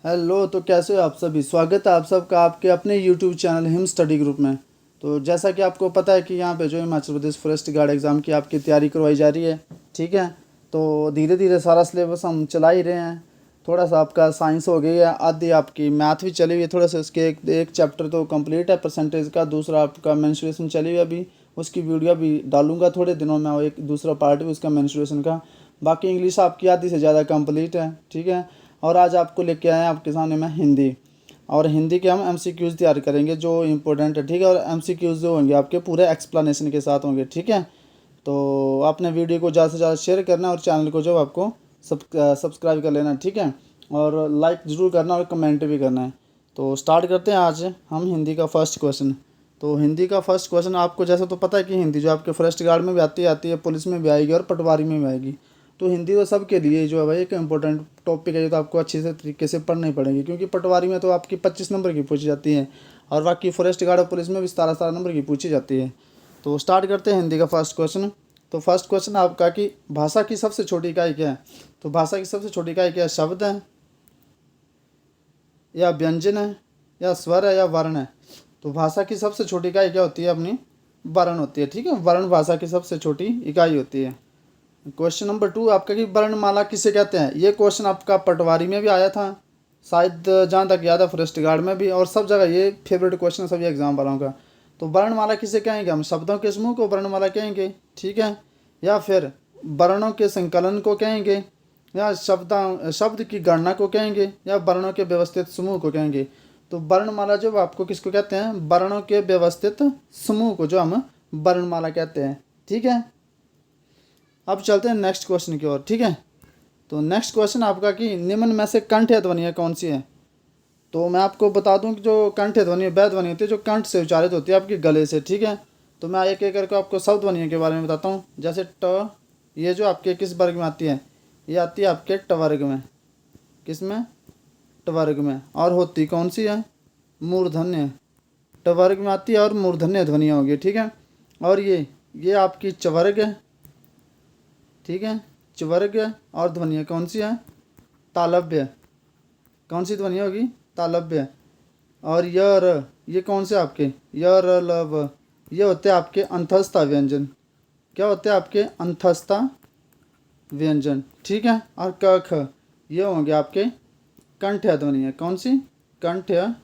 Hello. तो कैसे हो आप सभी? स्वागत है आप सबका आपके अपने YouTube channel him study group में। तो जैसा कि आपको पता है कि यहाँ पे जो Himachal Pradesh forest guard exam की आपकी तैयारी करवाई जा रही है, ठीक है। तो धीरे धीरे सारा सिलेबस हम चला ही रहे हैं। थोड़ा सा आपका साइंस हो गई है, आधी आपकी मैथ भी चली हुई है। थोड़ा सा उसके एक चैप्टर तो कंप्लीट है परसेंटेज का, दूसरा आपका मेंस्ट्रुएशन चली हुई है अभी। उसकी वीडियो भी डालूंगा थोड़े दिनों में, और एक दूसरा पार्ट भी उसका मेंस्ट्रुएशन का। बाकी इंग्लिश आपकी आधी से ज़्यादा कंप्लीट है, ठीक है। और आज आपको लेके आए हैं आपके सामने में हिंदी। और हिंदी के हम एमसीक्यूज़ तैयार करेंगे जो इम्पोर्टेंट है, ठीक है। और एमसीक्यूज़ जो होंगे आपके पूरे एक्सप्लेनेशन के साथ होंगे, ठीक है। तो आपने वीडियो को ज़्यादा से ज़्यादा शेयर करना है और चैनल को जो आपको सब्सक्राइब कर लेना, ठीक है। और लाइक ज़रूर करना और कमेंट भी करना है। तो स्टार्ट करते हैं आज हम हिंदी का फर्स्ट क्वेश्चन। तो हिंदी का फर्स्ट क्वेश्चन आपको जैसा तो पता है कि हिंदी जो आपके फॉरेस्ट गार्ड में भी आती है, पुलिस में भी आएगी और पटवारी में भी आएगी। तो हिंदी तो सबके लिए जो है भाई एक इम्पोर्टेंट टॉपिक है, ये तो आपको अच्छे से तरीके से पढ़नी पड़ेगी, क्योंकि पटवारी में तो आपकी 25 नंबर की पूछी जाती है और बाकी फॉरेस्ट गार्ड और पुलिस में भी 17 नंबर की पूछी जाती है। तो स्टार्ट करते हैं हिंदी का फर्स्ट क्वेश्चन। तो फर्स्ट क्वेश्चन आपका कि भाषा की सबसे छोटी इकाई क्या है? तो भाषा की सबसे छोटी इकाई क्या है? शब्द है, या व्यंजन है, या स्वर है, या वर्ण है? तो भाषा की सबसे छोटी इकाई क्या होती है? अपनी वर्ण होती है, ठीक है। वर्ण भाषा की सबसे छोटी इकाई होती है। क्वेश्चन नंबर 2 आपका कि वर्णमाला किसे कहते हैं? ये क्वेश्चन आपका पटवारी में भी आया था शायद, जहाँ तक याद है फॉरेस्ट गार्ड में भी, और सब जगह ये फेवरेट क्वेश्चन है सभी एग्जाम वालों का। तो वर्णमाला किसे कहेंगे? हम शब्दों के समूह को वर्णमाला कहेंगे, ठीक है। या फिर वर्णों के संकलन को कहेंगे, या शब्द की गणना को कहेंगे, या वर्णों के व्यवस्थित समूह को कहेंगे? तो वर्णमाला जो आपको किसको कहते हैं? वर्णों के व्यवस्थित समूह को जो हम वर्णमाला कहते हैं, ठीक है। अब चलते हैं नेक्स्ट क्वेश्चन की ओर, ठीक है। तो नेक्स्ट क्वेश्चन आपका कि निम्न में से कंठ्य ध्वनियाँ कौन सी हैं? तो मैं आपको बता दूं कि जो कंठ्य ध्वनि वह ध्वनि होती है जो कंठ से उच्चारित होती है आपके गले से, ठीक है। तो मैं एक एक करके आपको सब ध्वनियों के बारे में बताता हूँ। जैसे ट, ये जो आपके किस वर्ग में आती है? ये आती है आपके ट वर्ग में। किस में? ट वर्ग में। और होती कौन सी है? मूर्धन्य। ट वर्ग में आती है और मूर्धन्य ध्वनियाँ होगी, ठीक है। और ये आपकी च वर्ग है, ठीक है। चवर्ग। और ध्वनियाँ कौन सी है? तालव्य। कौन सी ध्वनि होगी? तालव्य। और य र, ये कौन से आपके? य र ल व, ये होते हैं आपके अंतस्था व्यंजन। क्या होते हैं आपके? अंतस्था व्यंजन, ठीक है। और क ख, ये होंगे आपके कंठ्य ध्वनियाँ। कौन सी? कंठ्य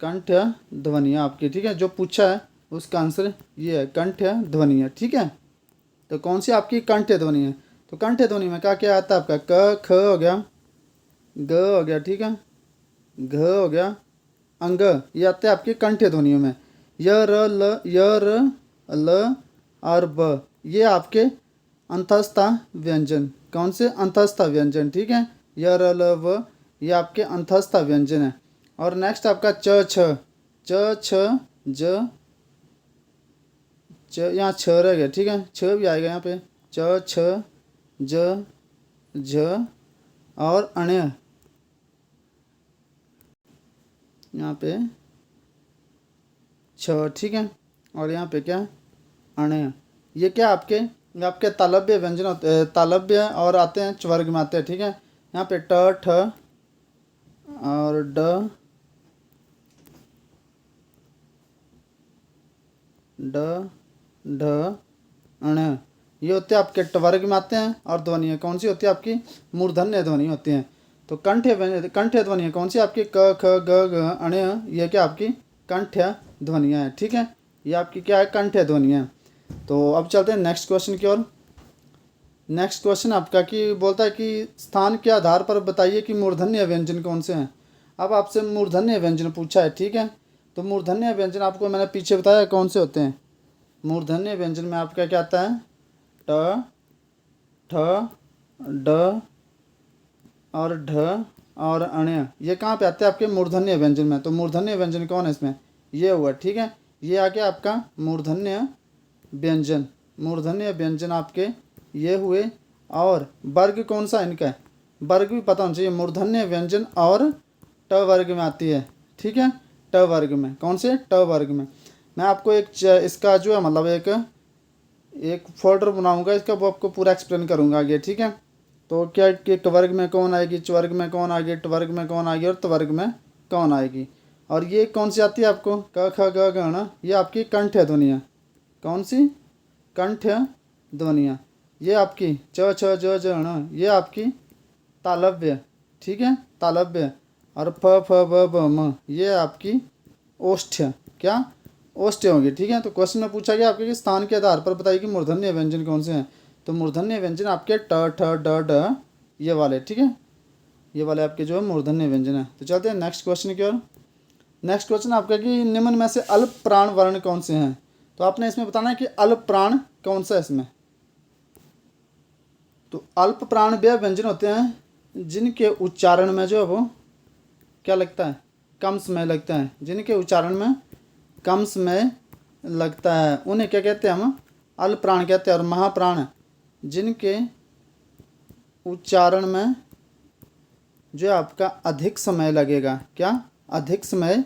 कंठ्य ध्वनियाँ आपकी, ठीक है। जो पूछा है उसका आंसर ये है, कंठ्य ध्वनियाँ, ठीक है। तो कौन सी आपकी कंठ्य ध्वनि है? तो कंठ्य ध्वनि में क्या क्या आता है आपका? क ख हो गया, ग हो गया, ठीक है, घ हो गया, अंग, ये आते हैं आपकी कंठ्य ध्वनियों में। य र ल और ब, ये आपके अंतस्था व्यंजन। कौन से? अंतस्था व्यंजन, ठीक है। य र ल व, ये आपके अंतस्था व्यंजन है। और नेक्स्ट आपका च छ, ज यहाँ छ रह गया, ठीक है, छ भी आएगा यहाँ पे। च छ ज झ और अण्य, यहाँ पे छ, ठीक है। और यहाँ पे क्या? अण्य। ये क्या आपके आपके तालव्य व्यंजन होते, तालव्य और आते हैं चवर्ग में आते हैं, ठीक है। यहाँ पे ट ठ और ड ढ अण्य, ये होते हैं आपके टवर्ग में आते हैं। और ध्वनियाँ कौन सी होती है आपकी? मूर्धन्य ध्वनि होती हैं। तो कंठ्य ध्वनियाँ कौन सी आपकी? क ख ग घ अण्य, ये क्या आपकी कंठ्य ध्वनियाँ हैं, ठीक है। ये आपकी क्या है? कंठ्य ध्वनियाँ। तो अब चलते हैं नेक्स्ट क्वेश्चन की ओर। नेक्स्ट क्वेश्चन आपका कि बोलता है कि स्थान के आधार पर बताइए कि मूर्धन्य व्यंजन कौन से हैं। अब आपसे मूर्धन्य व्यंजन पूछा है, ठीक है। तो मूर्धन्य व्यंजन आपको मैंने पीछे बताया कौन से होते हैं। मूर्धन्य व्यंजन में आपका क्या आता है? ट ठ ड और ढ और अण्य, ये कहाँ पे आते हैं आपके? मूर्धन्य व्यंजन में। तो मूर्धन्य व्यंजन कौन है इसमें? ये हुआ, ठीक है। ये आ गया आपका मूर्धन्य व्यंजन। मूर्धन्य व्यंजन आपके ये हुए। और वर्ग कौन सा इनका है? वर्ग भी पता होना चाहिए। मूर्धन्य व्यंजन और ट वर्ग में आती है, ठीक है। ट वर्ग में। कौन से? ट वर्ग में। मैं आपको इसका जो है मतलब एक फोल्डर बनाऊंगा इसका, वो आपको पूरा एक्सप्लेन करूंगा आगे, ठीक है। तो क्या कि कवर्ग में कौन आएगी, चवर्ग में कौन आएगी, टवर्ग में कौन आएगी और त्वर्ग में कौन आएगी। और ये कौन सी आती है आपको, क ख ग घ ण, ये आपकी कंठ ध्वनियाँ। कौन सी, कंठ ध्वनियाँ। ये आपकी च छ ज ज ण, ये आपकी तालव्य, ठीक है, तालव्य। और फ फ ब ब म, ये आपकी ओष्ठ्य, क्या, ओष्ठ्य होंगी, ठीक है। तो क्वेश्चन में पूछा गया आपके कि स्थान के आधार पर बताइए कि मूर्धन्य व्यंजन कौन से हैं। तो मूर्धन्य व्यंजन आपके ट ठ ड ढ, ये वाले, ठीक है, ये वाले आपके जो है मूर्धन्य व्यंजन है। तो चलते हैं नेक्स्ट क्वेश्चन की ओर। नेक्स्ट क्वेश्चन आपका कि निम्न में से अल्प प्राण वर्ण कौन से हैं। तो आपने इसमें बताना है कि अल्प प्राण कौन सा है इसमें। तो अल्प प्राण वे व्यंजन होते हैं जिनके उच्चारण में जो है वो क्या लगता है, कम समय लगता है। जिनके उच्चारण में कम समय लगता है उन्हें क्या कहते हैं, हम अल्प प्राण कहते हैं। और महाप्राण जिनके उच्चारण में जो आपका अधिक समय लगेगा, क्या, अधिक समय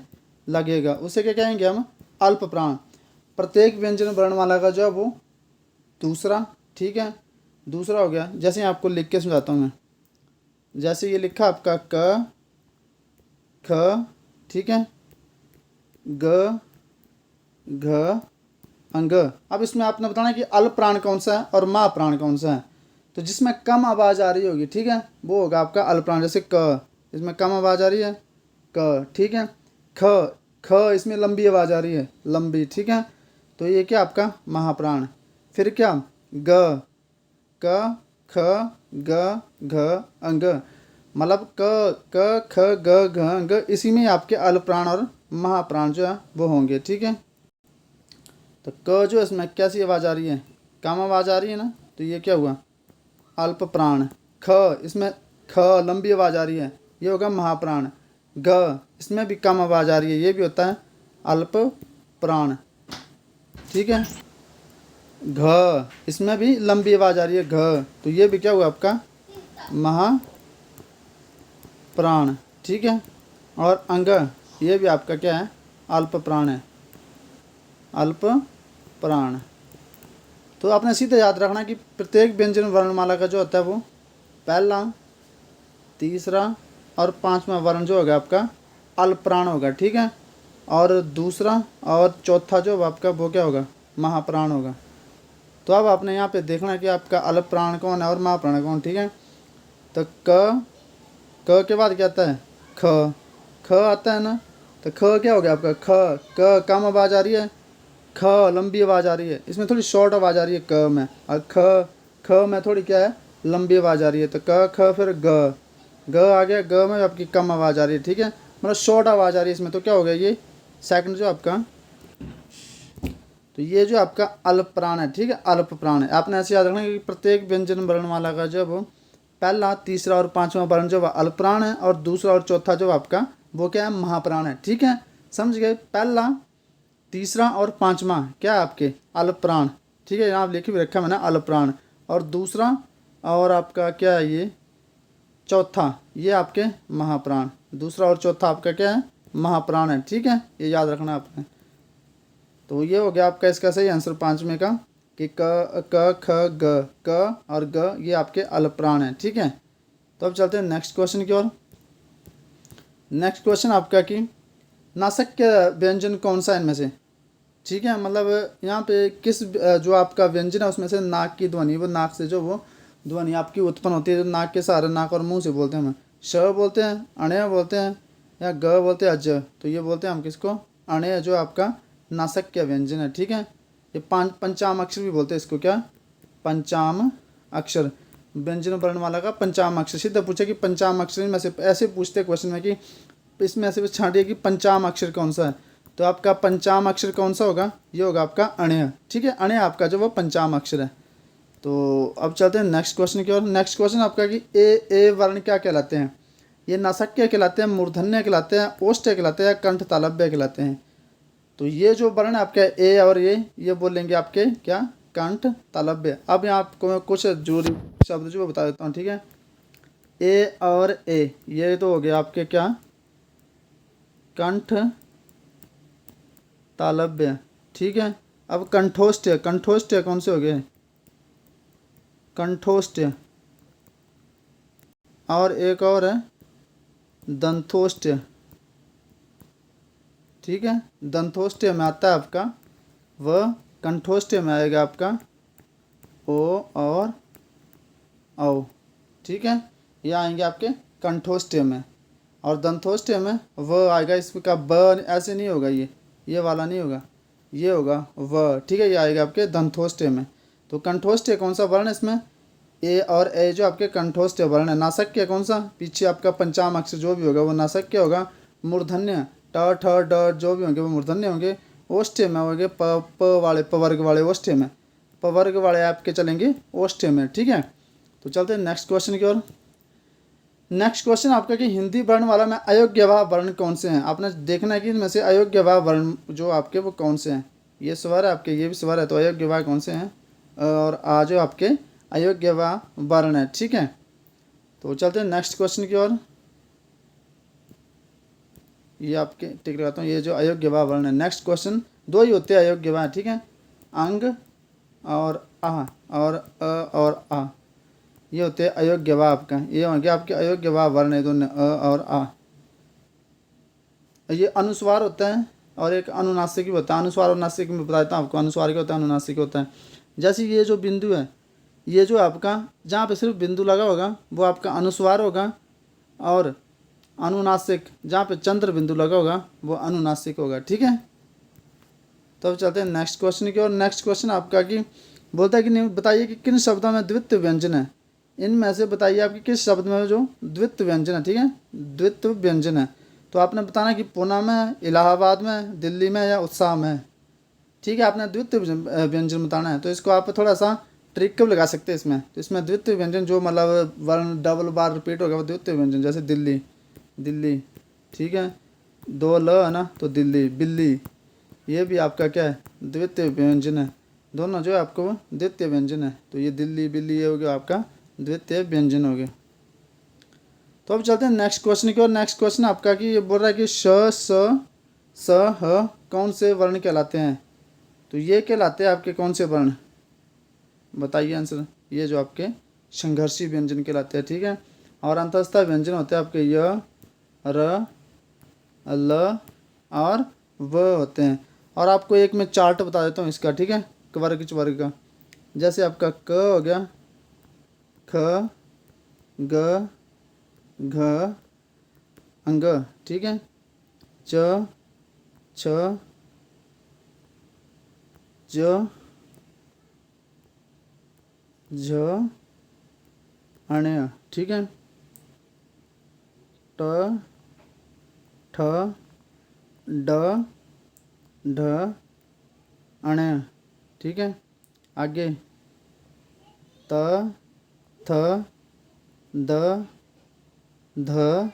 लगेगा, उसे क्या कहेंगे हम, अल्प प्राण। प्रत्येक व्यंजन वर्णमाला का जो है वो दूसरा, ठीक है, दूसरा हो गया। जैसे आपको लिख के समझाता हूँ मैं। जैसे ये लिखा आपका क ख, ठीक है, ग घ अंग। अब इसमें आपने बताना है कि अल्प प्राण कौन सा है और महा प्राण कौन सा है। तो जिसमें कम आवाज़ आ रही होगी, ठीक है, वो होगा आपका अल्प प्राण। जैसे क, इसमें कम आवाज़ आ रही है क, ठीक है। ख ख, इसमें लंबी आवाज़ आ रही है लंबी, ठीक है, तो ये क्या आपका महाप्राण। फिर क्या, ग क ख ग घ अंग, मतलब क ख ग घ अंग, इसी में आपके अल्प प्राण और महाप्राण जो है वो होंगे, ठीक है। तो क जो इसमें कैसी आवाज़ आ रही है, कम आवाज़ आ रही है ना, तो ये क्या हुआ, अल्प प्राण। ख, इसमें ख लंबी आवाज़ आ रही है, ये होगा महाप्राण। ग, इसमें भी कम आवाज़ आ रही है, ये भी होता है अल्प प्राण, ठीक है। घ, इसमें भी लंबी आवाज़ आ रही है घ, तो ये भी क्या हुआ आपका महाप्राण, ठीक है। और अंग, ये भी आपका क्या है, अल्प प्राण है, अल्प प्राण। तो आपने सीधे याद रखना कि प्रत्येक व्यंजन वर्णमाला का जो होता है वो पहला, तीसरा और पांचवा वर्ण जो होगा आपका अल्प प्राण होगा, ठीक है। और दूसरा और चौथा जो आपका वो क्या होगा, महाप्राण होगा। तो अब आपने यहाँ पे देखना कि आपका अल्प प्राण कौन है और महाप्राण कौन, ठीक है। तो क के बाद क्या आता है, ख, ख आता है ना, तो ख क्या हो गया आपका, ख, क कम आवाज़ आ रही है, ख लंबी आवाज़ आ रही है, इसमें थोड़ी शॉर्ट आवाज़ आ रही है क में, और ख में थोड़ी क्या है, लंबी आवाज़ आ रही है। तो क ख फिर ग आ गया, ग में आपकी कम आवाज़ आ रही है, ठीक है, मतलब शॉर्ट आवाज़ आ रही है इसमें। तो क्या हो गया ये सेकंड जो आपका, तो ये जो आपका अल्प प्राण है, ठीक है, अल्प प्राण है। आपने ऐसे याद रखना कि प्रत्येक व्यंजन वर्णमाला का जो वो पहला, तीसरा और पांचवा वर्ण जो अल्प प्राण है, और दूसरा और चौथा जो आपका वो क्या है, महाप्राण है, ठीक है, समझ गए। पहला, तीसरा और पांचवा क्या है आपके अल्प प्राण, ठीक है, यहाँ लिख भी रखा मैंने अल्प प्राण। और दूसरा और आपका क्या है, ये चौथा, ये आपके महाप्राण। दूसरा और चौथा आपका क्या है, महाप्राण है, ठीक है, ये याद रखना आपने। तो ये हो गया आपका इसका सही आंसर पांचवें का कि क ख ग, क और ग ये आपके अल्प प्राण हैं, ठीक है। तो अब चलते हैं नेक्स्ट क्वेश्चन की ओर। नेक्स्ट क्वेश्चन आपका कि नासिक्य व्यंजन कौन सा है इनमें से, ठीक है, मतलब यहाँ पे किस जो आपका व्यंजन है उसमें से नाक की ध्वनि, वो नाक से जो वो ध्वनि आपकी उत्पन्न होती है, जो नाक के सहारे, नाक और मुंह से बोलते हैं हम, श बोलते हैं, अणय बोलते हैं, या ग बोलते हैं, अज, तो ये बोलते हैं हम किसको, अणय जो आपका नासिक्य व्यंजन है, ठीक है। ये पंचाम अक्षर भी बोलते हैं इसको, क्या, पंचाम अक्षर, व्यंजन वर्णमाला का पंचाम अक्षर। सीधा पूछे कि पंचाम अक्षर में से, ऐसे पूछते क्वेश्चन में कि इसमें ऐसे छांटिए कि पंचाम अक्षर कौन सा है। तो आपका पंचाम अक्षर कौन सा होगा, ये होगा आपका अणय, ठीक है, अणय आपका जो वो पंचाम अक्षर है। तो अब चलते हैं नेक्स्ट क्वेश्चन की ओर। नेक्स्ट क्वेश्चन आपका कि ए वर्ण क्या कहलाते हैं। ये नासिक्य कहलाते हैं, मूर्धन्य कहलाते हैं, ओष्ठ्य कहलाते हैं, कंठ तालव्य कहलाते हैं। तो ये जो वर्ण आपके ए और ये बोलेंगे आपके क्या, कंठ तालव्य। अब यहाँ आपको मैं कुछ जोड़ी शब्द जो बता देता हूँ, ठीक है। ए और ए, ये तो हो गया आपके क्या, कंठ तालव्य, ठीक है। अब कंठोष्ठ्य, कंठोष्ठ्य कौन से हो गए, कंठोष्ठ्य, और एक और है दंथोष्ट्य, ठीक है। दंथोष्ट्य में आता है आपका व, कंठोष्ट्य में आएगा आपका ओ और औ, ठीक है। ये आएंगे आपके कंठोष्ट्य में, और दंथोष्ट्य में व आएगा। इसका ब ऐसे नहीं होगा, ये वाला नहीं होगा, ये होगा व, ठीक है। ये आएगा आपके दंथोष्ट्य में। तो कंठोष्ट्य कौन सा वर्ण है इसमें, ए और ए जो आपके कंठोष्ट्य वर्ण है। नासक्य कौन सा, पीछे आपका पंचाम अक्षर जो भी होगा वो नासक्य होगा। मूर्धन्य ट ठ ड जो भी होंगे वो मूर्धन्य होंगे। ओष्ठ्य में होंगे प वाले, पवर्ग वाले ओष्ठ्य में, पवर्ग वाले आपके चलेंगे ओष्ठ्य में, ठीक है। तो चलते हैं नेक्स्ट क्वेश्चन की ओर। नेक्स्ट क्वेश्चन आपका कि हिंदी वर्ण वाला में अयोग्यवाह वर्ण कौन से हैं। आपने देखना है कि इनमें से अयोग्यवाह वर्ण जो आपके वो कौन से हैं। ये स्वर है आपके, ये भी स्वर है, तो अयोग्यवाह कौन से हैं, और आ जो आपके अयोग्यवाह वर्ण है, ठीक है। तो चलते हैं नेक्स्ट क्वेश्चन की ओर। ये आपके टिक लगाता हूँ, ये जो अयोग्यवाह वर्ण है। नेक्स्ट क्वेश्चन, दो ही होते हैं अयोग्यवाह, ठीक है। अंग और आ, और अ और आ, ये होते हैं अयोग्यवाह आपका। ये होंगे आपके अयोग्यवाह वर्ण है दोनों, अ और आ। ये अनुस्वार होता है और एक अनुनासिक भी होता है। अनुस्वार और नासिक में बताता हूँ आपको। अनुस्वार क्या होता है, अनुनासिक होता है। जैसे ये जो बिंदु है, ये जो आपका जहाँ पे सिर्फ बिंदु लगा होगा वो आपका अनुस्वार होगा, और अनुनासिक जहाँ पे चंद्र बिंदु लगा होगा वो अनुनासिक होगा, ठीक है। तो अब चलते हैं नेक्स्ट क्वेश्चन की ओर। नेक्स्ट क्वेश्चन आपका कि बोलता है कि नहीं, बताइए कि किन शब्दों में द्वित्व व्यंजन है। इनमें से बताइए आपकी किस शब्द में जो द्वित्व व्यंजन है, ठीक है, द्वित्व व्यंजन है। तो आपने बताना कि पूना में, इलाहाबाद में, दिल्ली में या उत्साह में, ठीक है। आपने द्वित्व व्यंजन बताना है। तो इसको आप थोड़ा सा ट्रिक कब लगा सकते हैं इसमें। तो इसमें द्वित्व व्यंजन जो मतलब वर्ण डबल बार रिपीट होगा वो द्वित्व व्यंजन। जैसे दिल्ली, दिल्ली, ठीक है, दो ल है ना, तो दिल्ली, बिल्ली, ये भी आपका क्या है, द्वितीय व्यंजन है। दोनों जो है आपको द्वितीय व्यंजन है। तो ये दिल्ली, बिल्ली, ये हो गया आपका द्वितीय व्यंजन हो गया। तो अब चलते हैं नेक्स्ट क्वेश्चन की ओर। नेक्स्ट क्वेश्चन आपका कि ये बोल रहा है कि श, स, ह कौन से वर्ण कहलाते हैं। तो ये कहलाते हैं आपके कौन से वर्ण, बताइए आंसर। ये जो आपके संघर्षी व्यंजन कहलाते हैं, ठीक है। और अंतस्था व्यंजन होते हैं आपके य, र, ल और व होते हैं। और आपको एक मैं चार्ट बता देता हूँ इसका, ठीक है, वर्ग वर्ग का। जैसे आपका क हो गया, ख, ग, घ, अंग, ठीक है, च, छ, ज, झ, अण्य, ठीक है, ट, ठ, ड, ढ, अण्य, ठीक है। आगे त, थ, द, ध,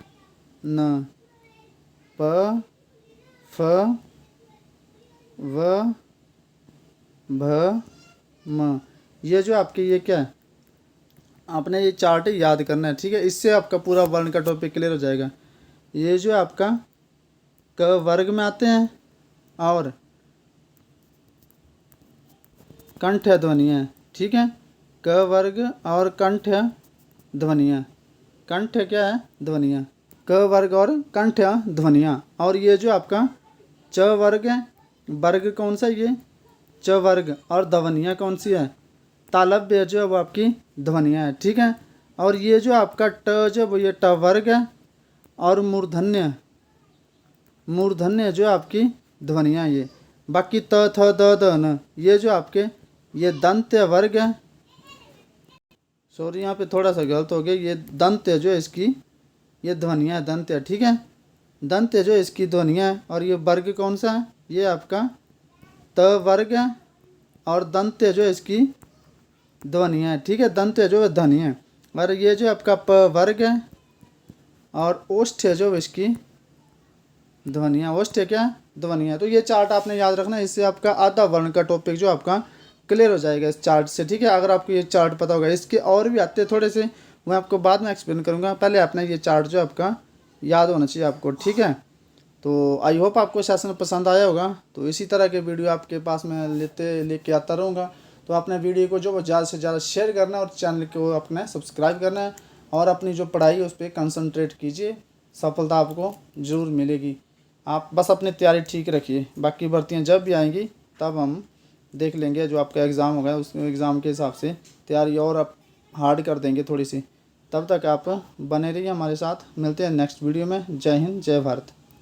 न, प, फ, व, भ, म। ये जो आपके ये क्या है, आपने ये चार्ट याद करना है, ठीक है। इससे आपका पूरा वर्ण का टॉपिक क्लियर हो जाएगा। ये जो आपका क वर्ग में आते हैं और कंठ ध्वनियाँ, ठीक है। क वर्ग और कंठ ध्वनियाँ, कंठ क्या है, ध्वनियाँ, क वर्ग और कंठ ध्वनियाँ। और ये जो आपका च वर्ग है, वर्ग कौन सा, ये च वर्ग, और ध्वनियाँ कौन सी है, तालव्य जो है वो आपकी ध्वनियाँ है, ठीक है। और ये जो आपका ट जो वो ये ट वर्ग है, और मूर्धन्य, मूर्धन्य जो आपकी ध्वनियाँ ये। बाकी त, थ, द, न, ये जो आपके ये दंत्य वर्ग है। सॉरी यहाँ पे थोड़ा सा गलत हो गया, ये दंत्य जो है इसकी ये ध्वनियाँ है, दंत्य, ठीक है, दंत्य जो इसकी ध्वनियाँ है। और ये वर्ग कौन सा है, ये आपका त वर्ग है, और दंत्य जो इसकी ध्वनियाँ है, ठीक है, दंत्य जो है ध्वनि है। और ये जो आपका प वर्ग है, और ओष्ठ्य जो इसकी ध्वनियाँ, ओष्ठ्य क्या, ध्वनियाँ। तो ये चार्ट आपने याद रखना है, इससे आपका आधा वर्ण का टॉपिक जो आपका क्लियर हो जाएगा इस चार्ट से, ठीक है। अगर आपको ये चार्ट पता होगा, इसके और भी आते हैं थोड़े से, मैं आपको बाद में एक्सप्लेन करूँगा। पहले आपने ये चार्ट जो आपका याद होना चाहिए आपको, ठीक है। तो आई होप आपको सेशन पसंद आया होगा। तो इसी तरह के वीडियो आपके पास मैं लेके आता रहूँगा। तो आपने वीडियो को जो ज़्यादा से ज़्यादा शेयर करना है, और चैनल को अपना सब्सक्राइब करना है। और अपनी जो पढ़ाई है उस पर कंसंट्रेट कीजिए, सफलता आपको ज़रूर मिलेगी। आप बस अपनी तैयारी ठीक रखिए, बाकी भर्तियाँ जब भी आएंगी तब हम देख लेंगे, जो आपका एग्ज़ाम होगा उस एग्ज़ाम के हिसाब से तैयारी और आप हार्ड कर देंगे थोड़ी सी। तब तक आप बने रहिए हमारे साथ, मिलते हैं नेक्स्ट वीडियो में। जय हिंद, जय भारत।